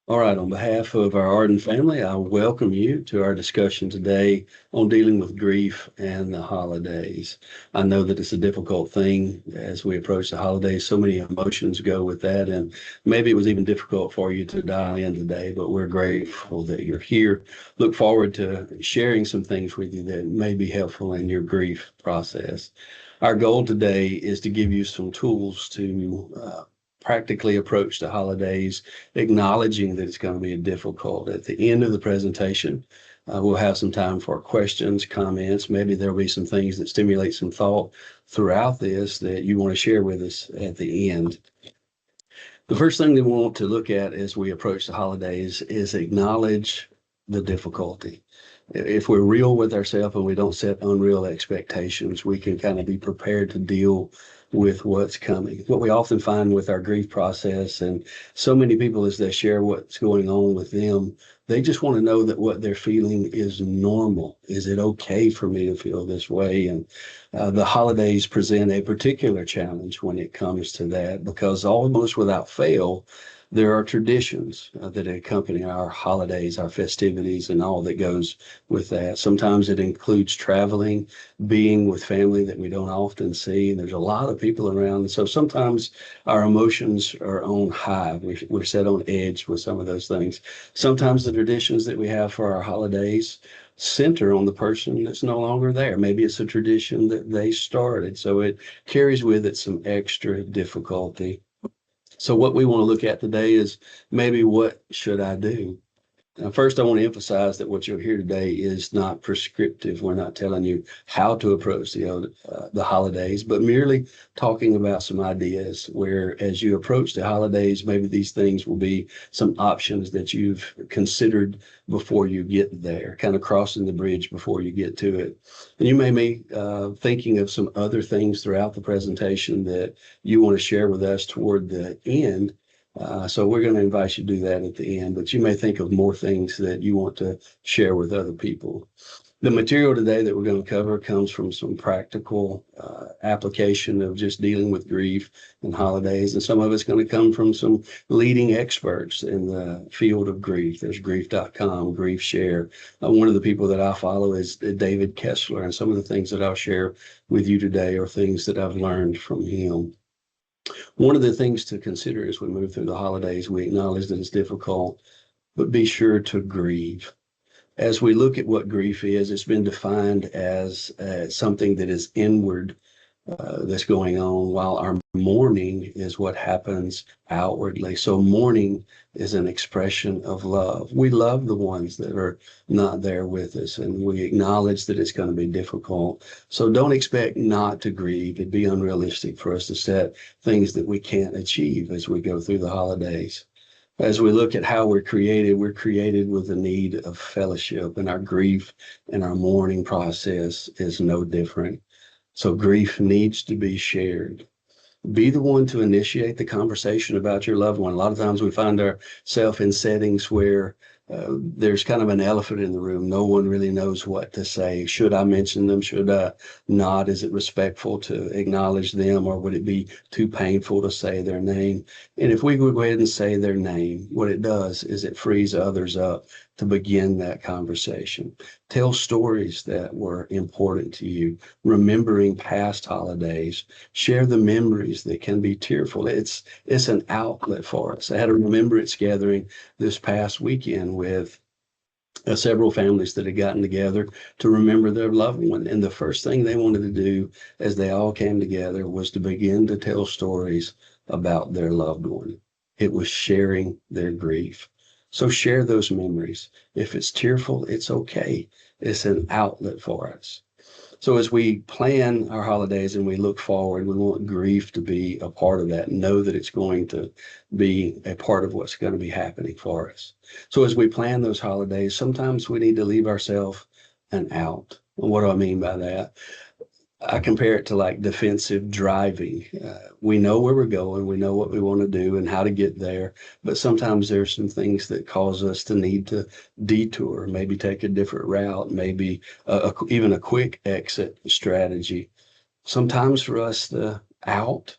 All right, on behalf of our Arden family, I welcome you to our discussion today on dealing with grief and the holidays. I know that it's a difficult thing as we approach the holidays. So many emotions go with that, and maybe it was even difficult for you to dial in today, but we're grateful that you're here. Look forward to sharing some things with you that may be helpful in your grief process. Our goal today is to give you some tools to practically approach the holidays, acknowledging that it's going to be difficult. At the end of the presentation, we'll have some time for questions, comments. Maybe there'll be some things that stimulate some thought throughout this that you want to share with us at the end. The first thing that we want to look at as we approach the holidays is acknowledge the difficulty. If we're real with ourselves and we don't set unreal expectations, we can kind of be prepared to deal with what's coming. What we often find with our grief process, and so many people as they share what's going on with them, they just want to know that what they're feeling is normal. Is it okay for me to feel this way? And the holidays present a particular challenge when it comes to that, because almost without fail, there are traditions that accompany our holidays, our festivities, and all that goes with that. Sometimes it includes traveling, being with family that we don't often see. There's a lot of people around. So sometimes our emotions are on high. We're set on edge with some of those things. Sometimes the traditions that we have for our holidays center on the person that's no longer there. Maybe it's a tradition that they started. So it carries with it some extra difficulty. So what we want to look at today is maybe what should I do? First, I want to emphasize that what you'll hear today is not prescriptive. We're not telling you how to approach the holidays, but merely talking about some ideas where, as you approach the holidays, maybe these things will be some options that you've considered before you get there, kind of crossing the bridge before you get to it. And you may be thinking of some other things throughout the presentation that you want to share with us toward the end, so we're going to invite you to do that at the end, but you may think of more things that you want to share with other people. The material today that we're going to cover comes from some practical application of just dealing with grief and holidays. And some of it's going to come from some leading experts in the field of grief. There's grief.com, Grief Share. One of the people that I follow is David Kessler. And some of the things that I'll share with you today are things that I've learned from him. One of the things to consider as we move through the holidays, we acknowledge that it's difficult, but be sure to grieve. As we look at what grief is, it's been defined as something that is inward, that's going on, while our mourning is what happens outwardly. So mourning is an expression of love. We love the ones that are not there with us, and we acknowledge that it's going to be difficult. So don't expect not to grieve. It'd be unrealistic for us to set things that we can't achieve as we go through the holidays. As we look at how we're created with a need of fellowship, and our grief and our mourning process is no different. So grief needs to be shared. Be the one to initiate the conversation about your loved one. A lot of times we find ourselves in settings where there's kind of an elephant in the room. No one really knows what to say. Should I mention them? Should I not? Is it respectful to acknowledge them, or would it be too painful to say their name? And if we would go ahead and say their name, what it does is it frees others up to begin that conversation. Tell stories that were important to you, remembering past holidays. Share the memories that can be tearful. It's an outlet for us. I had a remembrance gathering this past weekend with several families that had gotten together to remember their loved one. And the first thing they wanted to do as they all came together was to begin to tell stories about their loved one. It was sharing their grief. So share those memories. If it's tearful, it's okay. It's an outlet for us. So as we plan our holidays and we look forward, we want grief to be a part of that. Know that it's going to be a part of what's going to be happening for us. So as we plan those holidays, sometimes we need to leave ourselves an out. And what do I mean by that? I compare it to like defensive driving. We know where we're going, we know what we want to do and how to get there, but sometimes there's some things that cause us to need to detour, maybe take a different route, maybe even a quick exit strategy. Sometimes for us, the out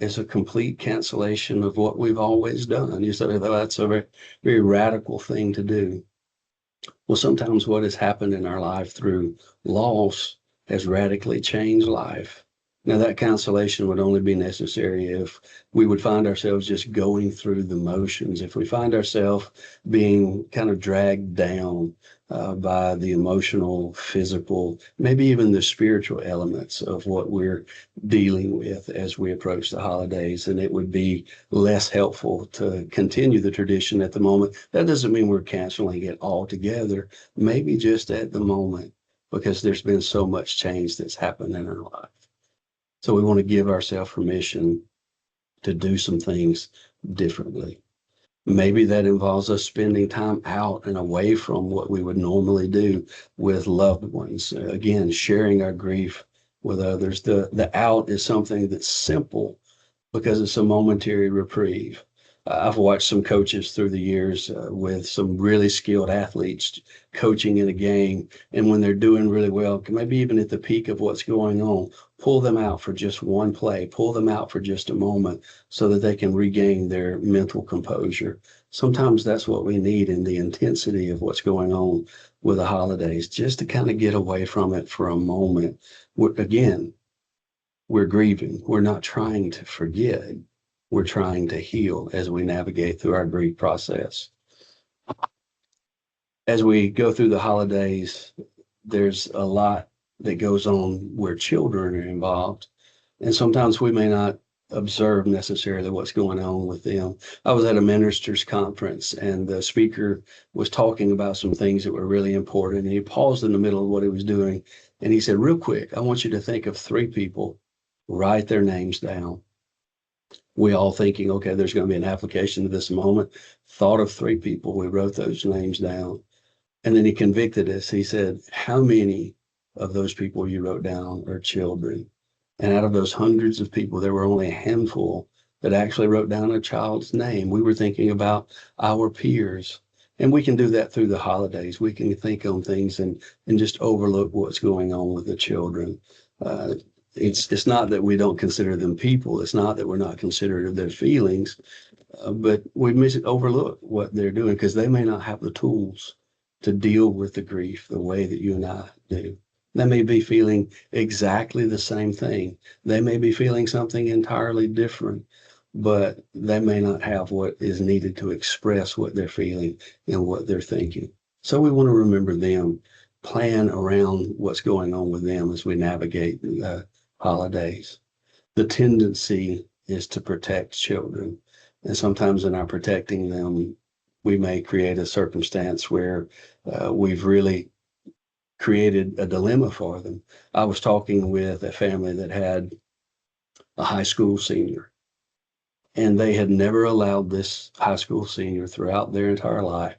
is a complete cancellation of what we've always done. You say, "Oh, that's a very, very radical thing to do." Well, sometimes what has happened in our life through loss has radically changed life. Now, that cancellation would only be necessary if we would find ourselves just going through the motions, if we find ourselves being kind of dragged down by the emotional, physical, maybe even the spiritual elements of what we're dealing with as we approach the holidays. And it would be less helpful to continue the tradition at the moment. That doesn't mean we're canceling it altogether, maybe just at the moment, because there's been so much change that's happened in our life. So we want to give ourselves permission to do some things differently. Maybe that involves us spending time out and away from what we would normally do with loved ones. Again, sharing our grief with others. The out is something that's simple because it's a momentary reprieve. I've watched some coaches through the years with some really skilled athletes coaching in a game. And when they're doing really well, maybe even at the peak of what's going on, pull them out for just one play, pull them out for just a moment so that they can regain their mental composure. Sometimes that's what we need in the intensity of what's going on with the holidays, just to kind of get away from it for a moment. Again, we're grieving. We're not trying to forget. We're trying to heal as we navigate through our grief process. As we go through the holidays, there's a lot that goes on where children are involved. And sometimes we may not observe necessarily what's going on with them. I was at a ministers conference and the speaker was talking about some things that were really important. And he paused in the middle of what he was doing. And he said, "Real quick, I want you to think of 3 people, write their names down." We all thinking, okay, there's going to be an application to this moment. Thought of 3 people. We wrote those names down. And then he convicted us. He said, "How many of those people you wrote down are children?" And out of those hundreds of people, there were only a handful that actually wrote down a child's name. We were thinking about our peers. And we can do that through the holidays. We can think on things and just overlook what's going on with the children. Uh, it's not that we don't consider them people. It's not that we're not considerate of their feelings, but we overlook what they're doing because they may not have the tools to deal with the grief the way that you and I do. They may be feeling exactly the same thing. They may be feeling something entirely different, but they may not have what is needed to express what they're feeling and what they're thinking. So we want to remember them, plan around what's going on with them as we navigate the holidays. The tendency is to protect children. And sometimes in our protecting them, we may create a circumstance where we've really created a dilemma for them. I was talking with a family that had a high school senior, and they had never allowed this high school senior throughout their entire life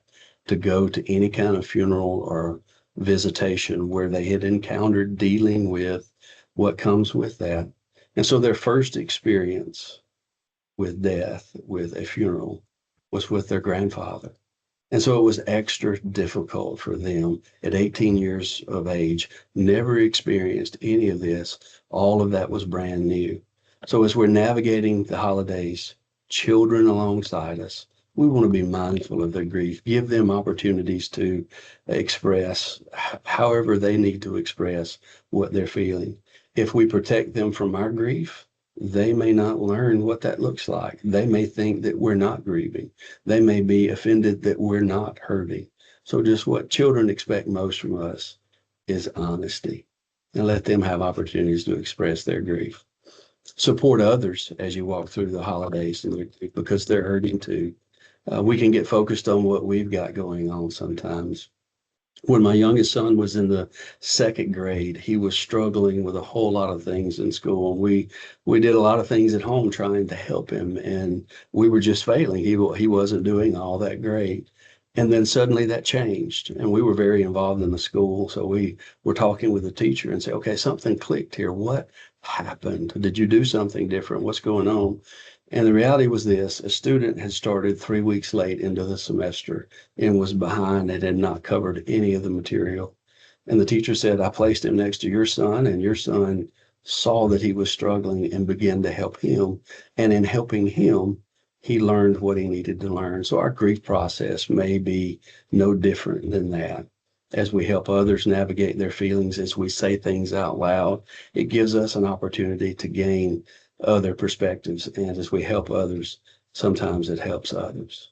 to go to any kind of funeral or visitation where they had encountered dealing with what comes with that. And so their first experience with death, with a funeral, was with their grandfather. And so it was extra difficult for them at 18 years of age, never experienced any of this. All of that was brand new. So as we're navigating the holidays, children alongside us, we want to be mindful of their grief, give them opportunities to express however they need to express what they're feeling. If we protect them from our grief, they may not learn what that looks like. They may think that we're not grieving. They may be offended that we're not hurting. So just what children expect most from us is honesty, and let them have opportunities to express their grief. Support others as you walk through the holidays because they're hurting too. We can get focused on what we've got going on sometimes. When my youngest son was in the second grade, he was struggling with a whole lot of things in school. We did a lot of things at home trying to help him, and we were just failing. He wasn't doing all that great. And then suddenly that changed, and we were very involved in the school. So we were talking with the teacher and say, "Okay, something clicked here. What happened? Did you do something different? What's going on?" And the reality was this: a student had started 3 weeks late into the semester and was behind and had not covered any of the material. And the teacher said, "I placed him next to your son, and your son saw that he was struggling and began to help him. And in helping him, he learned what he needed to learn. So our grief process may be no different than that. As we help others navigate their feelings, as we say things out loud, it gives us an opportunity to gain other perspectives. And as we help others, sometimes it helps others.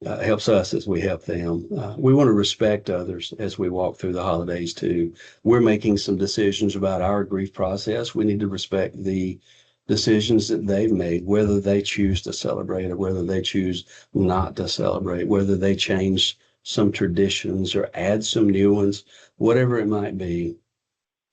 Helps us as we help them. We want to respect others as we walk through the holidays too. We're making some decisions about our grief process. We need to respect the decisions that they've made, whether they choose to celebrate or whether they choose not to celebrate, whether they change some traditions or add some new ones, whatever it might be.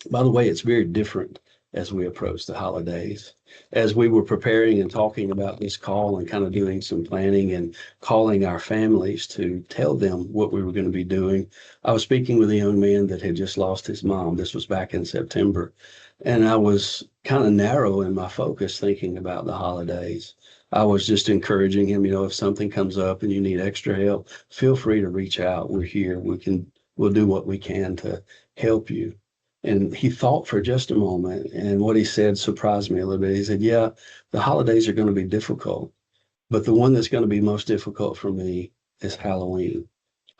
By the way, it's very different as we approach the holidays. As we were preparing and talking about this call and kind of doing some planning and calling our families to tell them what we were going to be doing, I was speaking with a young man that had just lost his mom. This was back in September. And I was kind of narrow in my focus thinking about the holidays. I was just encouraging him, if something comes up and you need extra help, feel free to reach out. We're here. We'll do what we can to help you. And he thought for just a moment, and what he said surprised me a little bit. He said, yeah, the holidays are going to be difficult, but the one that's going to be most difficult for me is Halloween.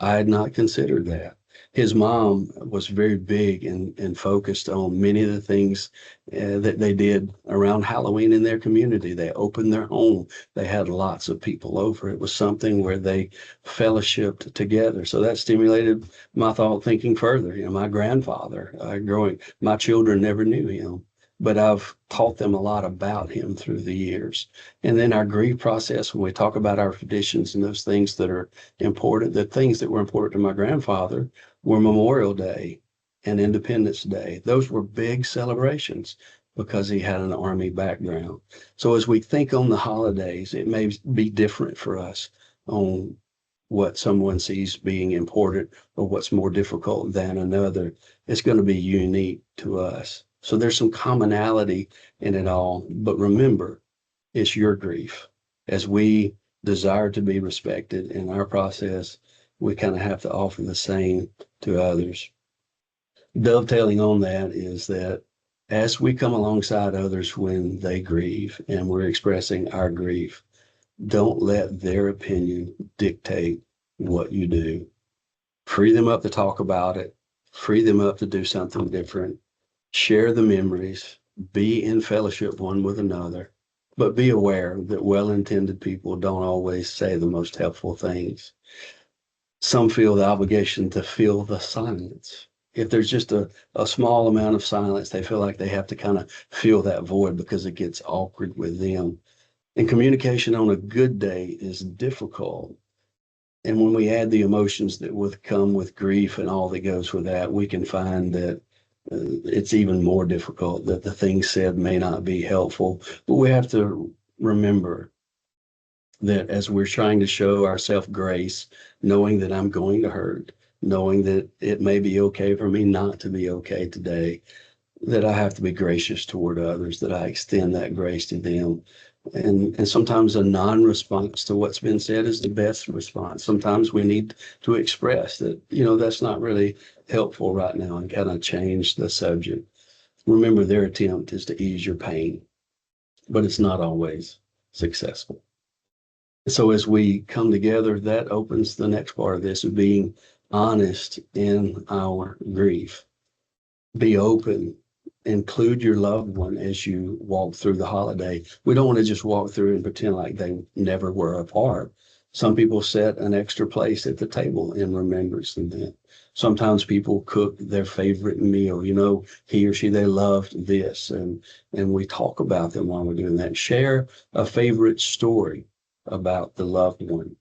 I had not considered that. His mom was very big and focused on many of the things that they did around Halloween in their community. They opened their home. They had lots of people over. It was something where they fellowshipped together. So that stimulated my thought thinking further. My grandfather growing, my children never knew him, but I've taught them a lot about him through the years. And then our grief process, when we talk about our traditions and those things that are important, the things that were important to my grandfather were Memorial Day and Independence Day. Those were big celebrations because he had an Army background. So as we think on the holidays, it may be different for us on what someone sees being important or what's more difficult than another. It's going to be unique to us. So there's some commonality in it all, but remember, it's your grief. As we desire to be respected in our process, we kind of have to offer the same to others. Dovetailing on that is that as we come alongside others when they grieve and we're expressing our grief, don't let their opinion dictate what you do. Free them up to talk about it, free them up to do something different. Share the memories, be in fellowship one with another, but be aware that well-intended people don't always say the most helpful things. Some feel the obligation to fill the silence. If there's just a small amount of silence, they feel like they have to kind of fill that void because it gets awkward with them. And communication on a good day is difficult. And when we add the emotions that would come with grief and all that goes with that, we can find that it's even more difficult, that the things said may not be helpful. But we have to remember that as we're trying to show ourselves grace, knowing that I'm going to hurt, knowing that it may be okay for me not to be okay today, that I have to be gracious toward others, that I extend that grace to them. And sometimes a non-response to what's been said is the best response. Sometimes we need to express that, that's not really helpful right now and kind of change the subject. Remember, their attempt is to ease your pain, but it's not always successful. So as we come together, that opens the next part of this of being honest in our grief. Be open. Include your loved one as you walk through the holiday. We don't want to just walk through and pretend like they never were apart. Some people set an extra place at the table in remembrance of them. Sometimes people cook their favorite meal. He or she, they loved this. And we talk about them while we're doing that. Share a favorite story about the loved one.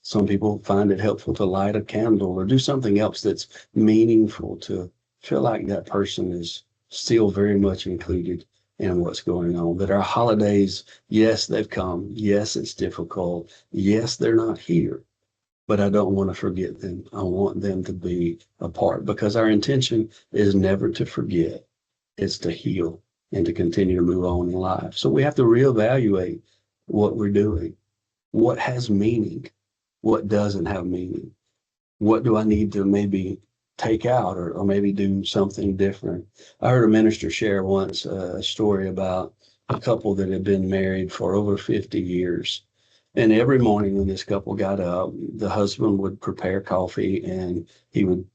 Some people find it helpful to light a candle or do something else that's meaningful to feel like that person is still very much included in what's going on. That our holidays, yes, they've come. Yes, it's difficult. Yes, they're not here, but I don't want to forget them. I want them to be a part because our intention is never to forget. It's to heal and to continue to move on in life. So we have to reevaluate what we're doing. What has meaning? What doesn't have meaning? What do I need to maybe take out or maybe do something different. I heard a minister share once a story about a couple that had been married for over 50 years. And every morning when this couple got up, the husband would prepare coffee and he would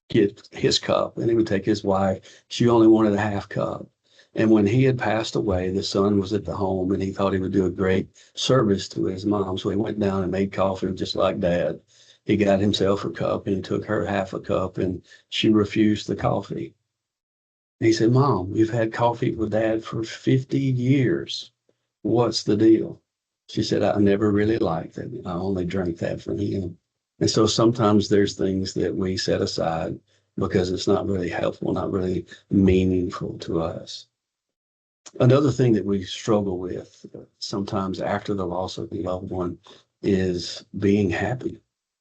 get his cup and he would take his wife. She only wanted a half cup. And when he had passed away, the son was at the home and he thought he would do a great service to his mom. So he went down and made coffee just like dad. He got himself a cup and he took her half a cup and she refused the coffee. And he said, Mom, you've had coffee with Dad for 50 years. What's the deal? She said, I never really liked it. I only drank that from him. And so sometimes there's things that we set aside because it's not really helpful, not really meaningful to us. Another thing that we struggle with sometimes after the loss of a loved one is being happy.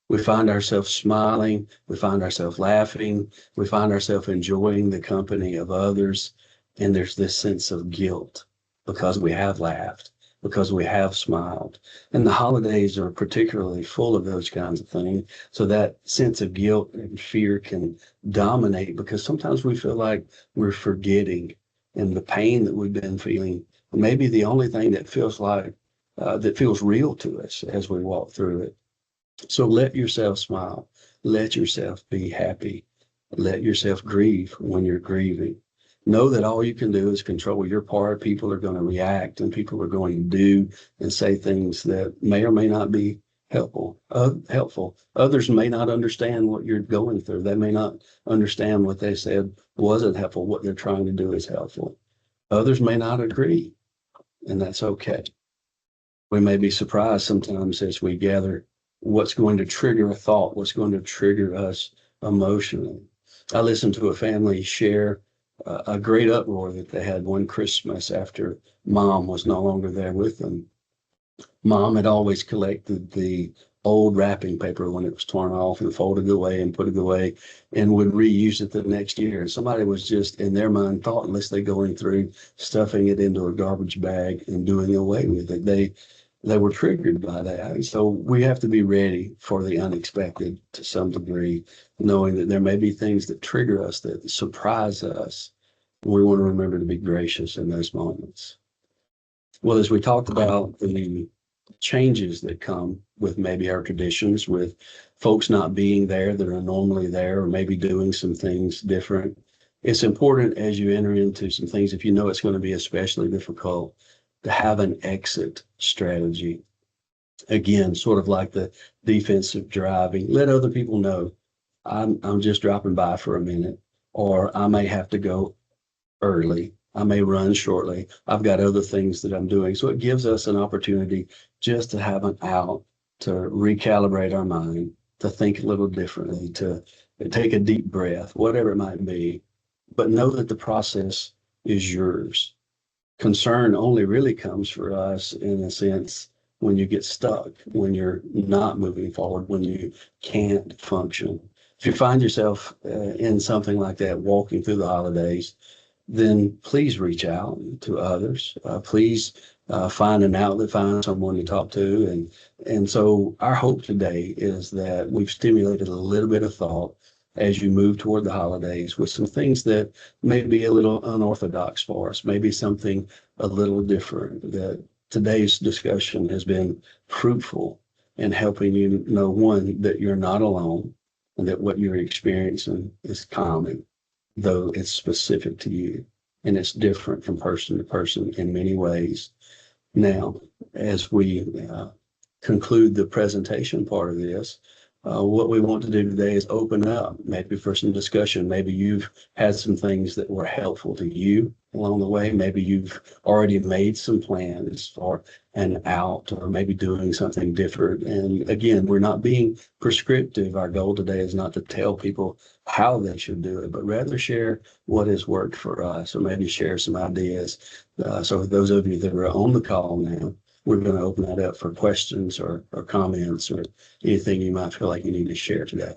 We find ourselves smiling, we find ourselves laughing, we find ourselves enjoying the company of others, and there's this sense of guilt because we have laughed, because we have smiled. And the holidays are particularly full of those kinds of things. So that sense of guilt and fear can dominate because sometimes we feel like we're forgetting, and the pain that we've been feeling may be the only thing that feels like that feels real to us as we walk through it. So let yourself smile. Let yourself be happy. Let yourself grieve when you're grieving. Know that all you can do is control your part. People are going to react and people are going to do and say things that may or may not be helpful. Others may not understand what you're going through. They may not understand what they said wasn't helpful. What they're trying to do is helpful. Others may not agree, and that's okay. We may be surprised sometimes as we gather what's going to trigger a thought, what's going to trigger us emotionally. I listened to a family share a great uproar that they had one Christmas after mom was no longer there with them. Mom had always collected the old wrapping paper when it was torn off and folded it away and put it away and would reuse it the next year. And somebody was just in their mind thoughtlessly going through, stuffing it into a garbage bag and doing away with it. They were triggered by that. So we have to be ready for the unexpected to some degree, knowing that there may be things that trigger us, that surprise us. We want to remember to be gracious in those moments. Well, as we talked about the changes that come with maybe our traditions, with folks not being there that are normally there, or maybe doing some things different, it's important as you enter into some things, if you know it's going to be especially difficult, to have an exit strategy. Again, sort of like the defensive driving. Let other people know I'm just dropping by for a minute, or I may have to go early. I may run shortly. I've got other things that I'm doing. So it gives us an opportunity just to have an out, to recalibrate our mind, to think a little differently, to take a deep breath, whatever it might be. But know that the process is yours. Concern only really comes for us in a sense when you get stuck, when you're not moving forward, when you can't function. If you find yourself in something like that, walking through the holidays, then please reach out to others. Please find an outlet, find someone to talk to. And so our hope today is that we've stimulated a little bit of thought as you move toward the holidays with some things that may be a little unorthodox for us, maybe something a little different. That today's discussion has been fruitful in helping you know, one, that you're not alone and that what you're experiencing is common, though it's specific to you and it's different from person to person in many ways. Now, as we conclude the presentation part of this, what we want to do today is open up maybe for some discussion. Maybe you've had some things that were helpful to you along the way. Maybe you've already made some plans for an out, or maybe doing something different. And again, we're not being prescriptive. Our goal today is not to tell people how they should do it, but rather share what has worked for us, or maybe share some ideas. So for those of you that are on the call now, we're going to open that up for questions or comments or anything you might feel like you need to share today.